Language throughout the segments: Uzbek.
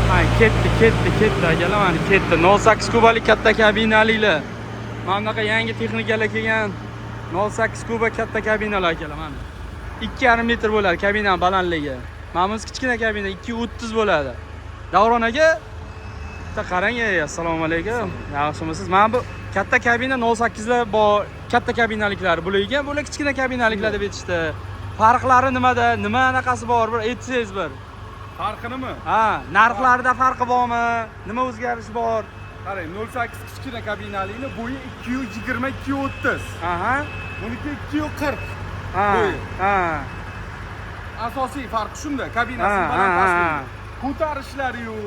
Ha, ketdi akalar, mana ketdi. 08 kubalik katta kabinaliklar. Mana bunaqa yangi texnikalar kelgan. 08 kuba katta kabinalar akalar mana. 2,5 metr bo'ladi kabinaning balandligi. Mana bu kichkina kabina 230 bo'ladi. Davron aka, bitta qarang, assalomu alaykum. Yaxshimisiz? Mana bu katta kabina 08 lar bor, katta kabinaliklar bo'layotgan, bular kichkina kabinaliklar deb aytishdi. Farqlari nimada? Nima anaqasi bor? Bir aytsangiz bir. Farqi nima? Ha, narxlarda farqi bormi? Nima o'zgarish bor? Qarang, 08 kichkina kabinalikni bo'yi 220 230. Aha. Buniki 240. Ha. Bo'yi. Ha. Asosiy farqi shunda, kabinasi baland pastligi. Ko'tarishlari-yu,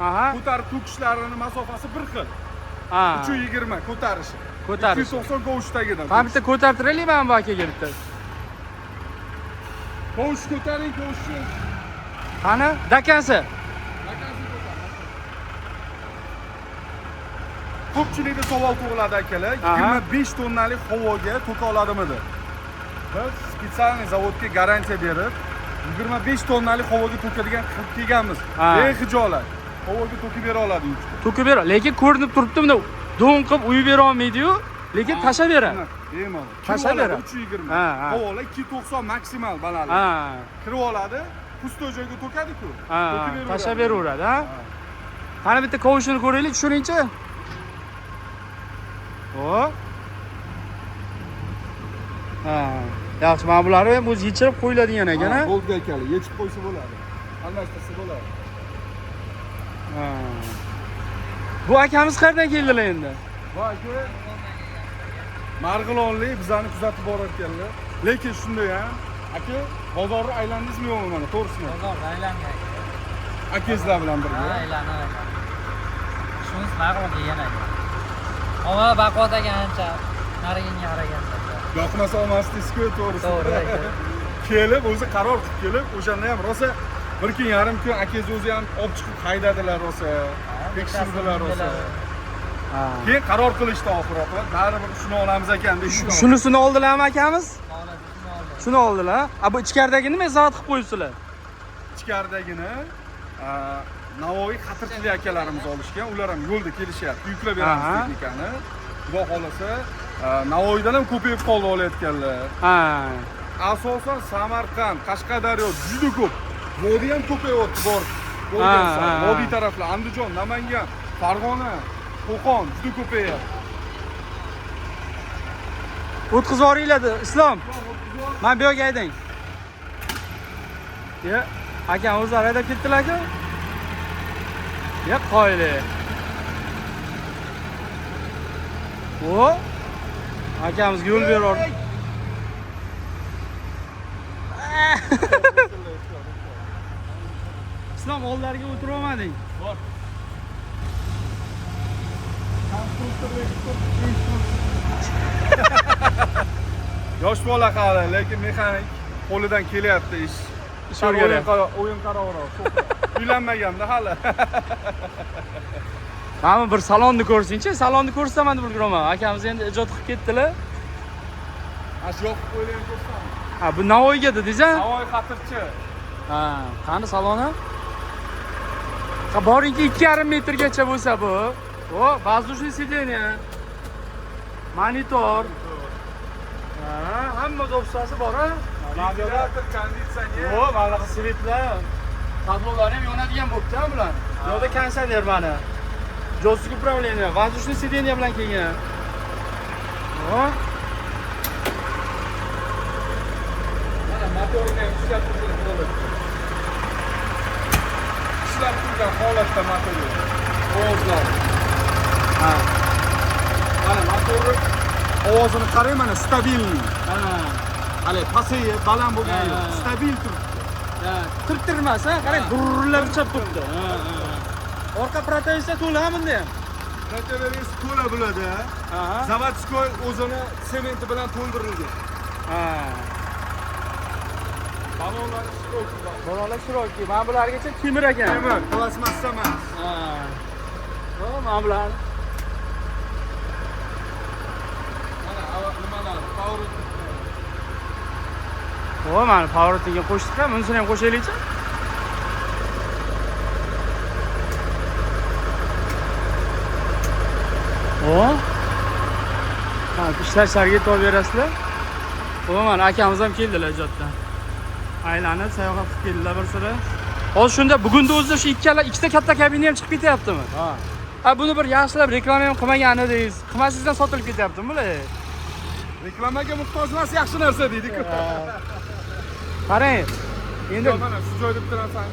Aha. ko'tarib to'kishlarining masofasi bir xil. Ha. 320 ko'tarishi. Ko'tarish. 290 qovushdagidan. Ha, bitta ko'tarib turaylik mana bu akaga bitta. Qovush ko'taring, qovushni. Qani? Dakansi. Ko'pchilikda savol tug'iladi akalar, 25 tonnalik havoga to'ka oladimi deb. Biz spesialniy zavodga garantiya berib, 25 tonnalik havoga to'kadigan qilib kelganmiz. Behijolat. Havoga to'kib bera oladi yukni. To'kib bera, lekin ko'rinib turibdi, bunda do'ng qilib uyib bera olmaydi-yu, lekin tashlab beradi. Bemalol. Tashlab beradi. 320. Ha. Havolar 290 maksimal balandlik. Ha. Kirib oladi. Pusto joyga to'kadi-ku. Ha, tashlab beraveradi, ha? Qani bitta qovushini ko'raylik, tushuning-chi. Hop. Ha, yaxshi, mana bularni ham o'zi yechirib qo'yiladigan ekan-a? Bo'ldi akalar, yechib qo'ysa bo'ladi. Almashtirsa bo'ladi. Ha. Bu akamiz qayerdan keldilar endi? Bu aka Marg'ilonlik bizani kuzatib borayotganlar. Lekin shunday ham, aka, bozorni aylandingizmi yo'qmi mana, to'g'risini? Bozorda aylangan. Akangizlar bilan birga. Ha, aylangan. Shunisi ma'qul degan aka. Omma baquvvataga ancha nariga qaraganda. Yoqmasa olmasdingiz-ku, to'g'risi. To'g'ri aka. Kelib, o'zi qaror qilib kelib, o'shanda ham rosa bir kun yarim kun akangiz o'zi ham olib chiqib haydadilar rosa. Tekshirdilar rosa. Ha. Keyin qaror qilishdi oxir-oqibat, baribir shuni olamiz ekan deb. Shunisini oldilarmi akamiz? Oladi. Shuni oldilar. A bu ichkaridagini nima zavod qilib qo'yibsizlar? Ichkaridagini Navoiy Xatirchili akalarimiz olishgan. Ular ham yo'lda kelishyapti. Yuklab beramiz texnikani. Xudo xolasa, Navoiydan ham ko'payib qoldi olayotganlar. Ha. Asosan Samarqand, Qashqadaryo juda ko'p. Vodiy ham ko'payapti bor. Vodiy taraflar, Andijon, Namangan, Farg'ona, Qo'qon juda ko'payapti. O'tkazib yuboringlar, Islom. Men bu yerga haydang. Ya, akam o'zlari haydab ketdilar-ku. Ya, qo'yli. O, akamizga yo'l berib. Islom, oldlariga o'tirib olmading. Bor. Yosh bola hali, lekin mexanik qo'lidan kelyapti ish. Ish o'rganyapti. O'yin qarovroq. Uylanmaganda hali. Mana bir salonni ko'rsing-chi, salonni ko'rsataman deb ulguraman. Akamiz endi ijod qilib ketdilar. Ash yo'q qo'yilgan ko'rsam. Ha, bu Navoiyga dedingiz-a? Navoiy Xatirchi. Ha, qani saloni? Ha, boringki 2,5 metrgacha bo'lsa bu. O, воздушный сиденье. Monitor. Ha, hamma opsiyasi bor-a? Ventilator, konditsioner. O, mana svetlar. Tablolari ham yonadigan bo'pti-a bular. Yo'qda konditsioner mana. Jo'stik управление, воздушный сиденье bilan kelgan. O. Mana motorini ham ishlab turgan holat. Ishlab turgan holatda motor. Ovozlar. Ha. Mana motori ovozini qarang, mana stabilniy. Ha. Hali pasayib, baland bo'lgani yo'q. Stabil turibdi. Ha, tirtirmas, ha? Qarang, gururlab chap turibdi. Ha, ha. Orqa proteziya to'la bunda ham. Proteziya to'la bo'ladi. Ha. Zavodskoy o'zini sementi bilan to'ldirilgan. Ha. Balonlar shiroki bor. Balonlar shiroki. Mana bulargacha temir ekan. Temir, plastmassa emas. Ha. O, mana bular. Mana nimalar, power. O, mana power tinga qo'shdik ham, unisini ham qo'shaylik-chi. O? Ha, ishlashlariga e'tibor berasizlar. Umuman akamiz ham keldilar ijoddan. Aylanib sayohat qilib keldilar bir sira. Hozir shunda bugunda o'zida shu ikkita katta kabina ham chiqib ketyaptimi? Ha. Ha, buni bir yaxshilab reklama ham qilmagan edingiz. Qilmasingizdan sotilib ketyaptimi bular? Reklamaga muhtoj emas, yaxshi narsa deydi-ku. Qarang. Endi mana shu joyda bitta narsani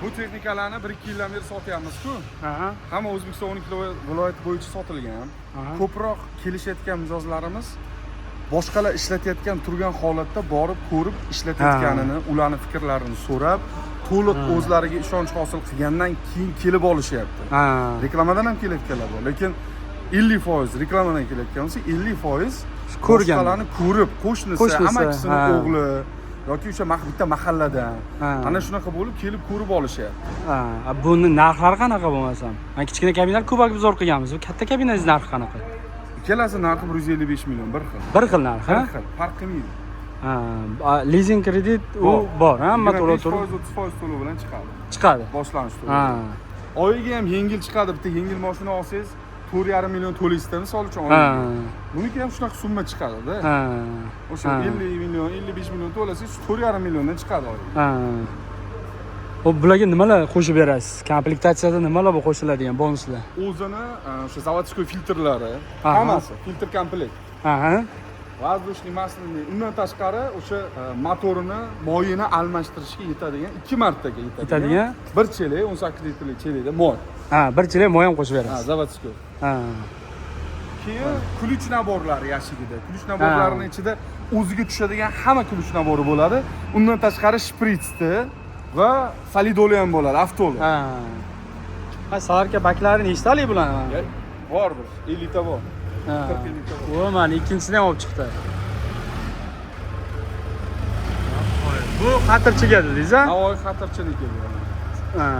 bu texnikalarni 1-2 yildan beri sotyapmiz-ku. ha. Hamma O'zbekiston 12 viloyat bo'yicha sotilgan. Ko'proq kelishayotgan mijozlarimiz boshqalar ishlatayotgan turgan holatda borib ko'rib ishlatayotganini, ularning fikrlarini so'rab, to'liq o'zlariga ishonch hosil qilgandan keyin kelib olishyapti. Ha. Reklamadan ham kelayotganlar bor, lekin 50% reklamadan kelayotgan bo'lsa, 50% ko'rgan. boshqalarni ko'rib, qo'shnisi, amakisini ha. o'g'li yoki o'sha bitta mahalladan Ha. ana shunaqa bo'lib kelib ko'rib olishyapti. Ha, buni narxlari qanaqa bo'lmasam? Men kichkina kabinalar kubak bizor qilganmiz. Bu katta kabinangiz narxi qanaqa? Ikkalasi narxi 155 million, bir xil. Bir xil narx, ha? Bir xil, farq qilmaydi. Ha, lizing kredit u bor, hamma to'lov turib 30% to'lov bilan chiqadi. chiqadi. Boshlanish Ha. to'lovi. Oyiga ham yengil chiqadi. Bitta yengil mashina olsangiz 4,5 million to'laysizda, misol uchun Ha. oyiga. Buniki ham shunaqa summa chiqadi-da. Ha. O'sha 50 million, 55 million to'lasangiz 4,5 milliondan chiqadi oyiga. Ha. Hop, bularga nimalar qo'shib berasiz? Komplektatsiyada nimalar bor qo'shiladigan bonuslar? O'zini o'sha zavodskiy filtrlari, Aha. hammasi, filtr komplekt. Ha. Воздушный maslini, undan tashqari o'sha motorini, moyini almashtirishga yetadigan 2 martaga yetadigan bir chelak, 18 litrlik chelakda moy. Ha, bir chelak moy ham qo'shib Ha, berasiz. zavodskiy. Ha. Keyin ключ naborlari yashigida. Ключ naborlarining ichida o'ziga tushadigan hamma ключ nabori bo'ladi. Undan tashqari shpritsda va solidoli ham bo'ladi, avtoli. Ha. Ha, sarka baklari nechtalik bularni? Bor bir 50 ta bor. Ha. 40 ta bor. O, mana ikkinchisini ham olib chiqdi. Bu xatirchiga dedingiz, ha? Navoiy xatirchiniki bu. Ha.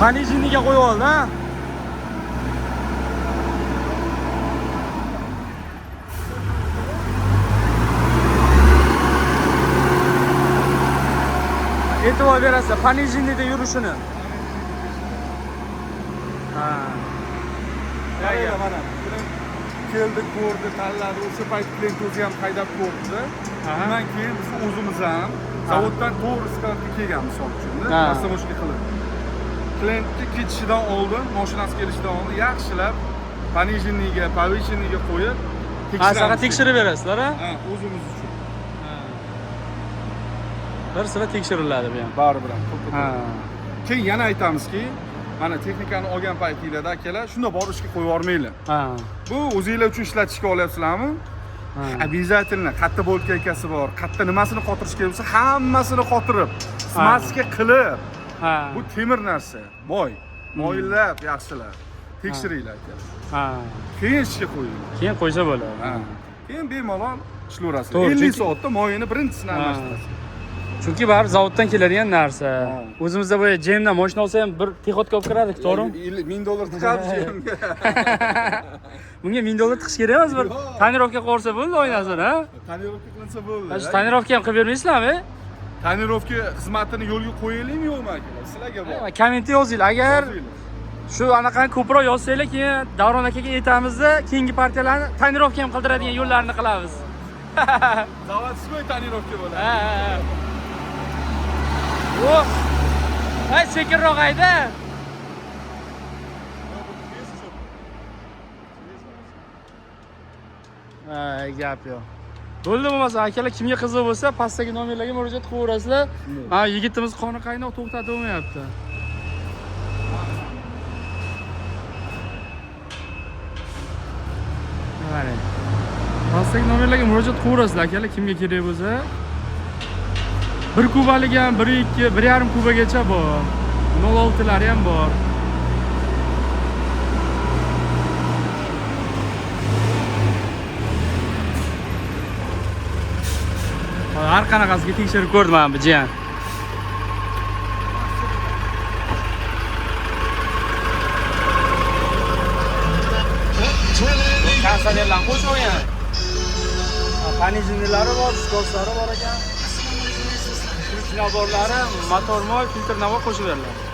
Panijiniga qo'yib oldi, ha? E'tibor berasizlar, panijinida yurishini. Ha. Mana keldi, ko'rdi, tanladi, o'sha payt klient o'zi ham haydab ko'rdi. Undan keyin biz o'zimiz ham zavoddan to'g'ri sifatga kelgan misol uchun, maslamoshka qilib. Klientga ketishidan oldin, mashinasi kelishidan oldin yaxshilab panijiniga, povishiniga qo'yib tekshiramiz. Faqat tekshirib berasizlar, ha? Ha, o'zimiz uchun. Bir sira tekshiriladi bu ham. Baribir ham. Ha. Keyin yana aytamizki, mana texnikani olgan paytingizda akalar, shunda borib ishga qo'yib yormanglar. Ha. Bu o'zingizlar uchun ishlatishga olyapsizlarmi? Обязательно qatta bo'lkaykasi bor, qatta nimasini qotirishga bo'lsa, hammasini qotirib, smaska qilib. Ha. Bu temir narsa, moy. Moylab yaxshilab tekshiringlar aka. Ha. Keyin ishga qo'ying. Keyin qo'ysa bo'ladi. Ha. Keyin bemalol ishlayverasiz. To'g'ri, 50 chunki- soatda moyini birinchisidan almashtirasiz. Chunki baribir zavoddan keladigan narsa. O'zimizda bu jemdan mashina olsa ham bir texotka olib kiradik, to'g'rimi? $1000 tiqadi jemga. Bunga $1000 tiqish kerak emas, bir tonirovka qilsa bo'ldi oynasini, ha? Tonirovka qilinsa bo'ldi. Shu tonirovka ham qilib bermaysizlarmi? Tonirovka xizmatini yo'lga qo'yaylikmi yo'qmi akalar? Sizlarga bor. Kommentda yozinglar. Agar shu anaqani ko'proq yozsanglar, keyin Davron akaga aytamizda, keyingi partiyalarni tonirovka ham qildiradigan yo'llarini qilamiz. Zavodskiy tonirovka bo'ladi. Ha. Oh! Hay, sekinroq hayda. Gap yo'q. Bo'ldi bo'lmasa, akalar kimga qiziq bo'lsa, pastdagi nomerlarga murojaat qilaverasizlar. Ha, yigitimiz qoni qaynoq to'xtatib olmayapti. Mana. Pastdagi nomerlarga murojaat qilaverasizlar, akalar kimga kerak bo'lsa. 1 kubalik ham, 1.2, 1.5 kubagacha bor. 0.6 lari ham bor. Har qanaqasiga tekshirib ko'rdim men bu jiyan. Kansanerlar qo'shib olgan. Panijinlari bor, skoslari bor ekan. mashina borlari motor moy, filtr navo qo'shib beriladi.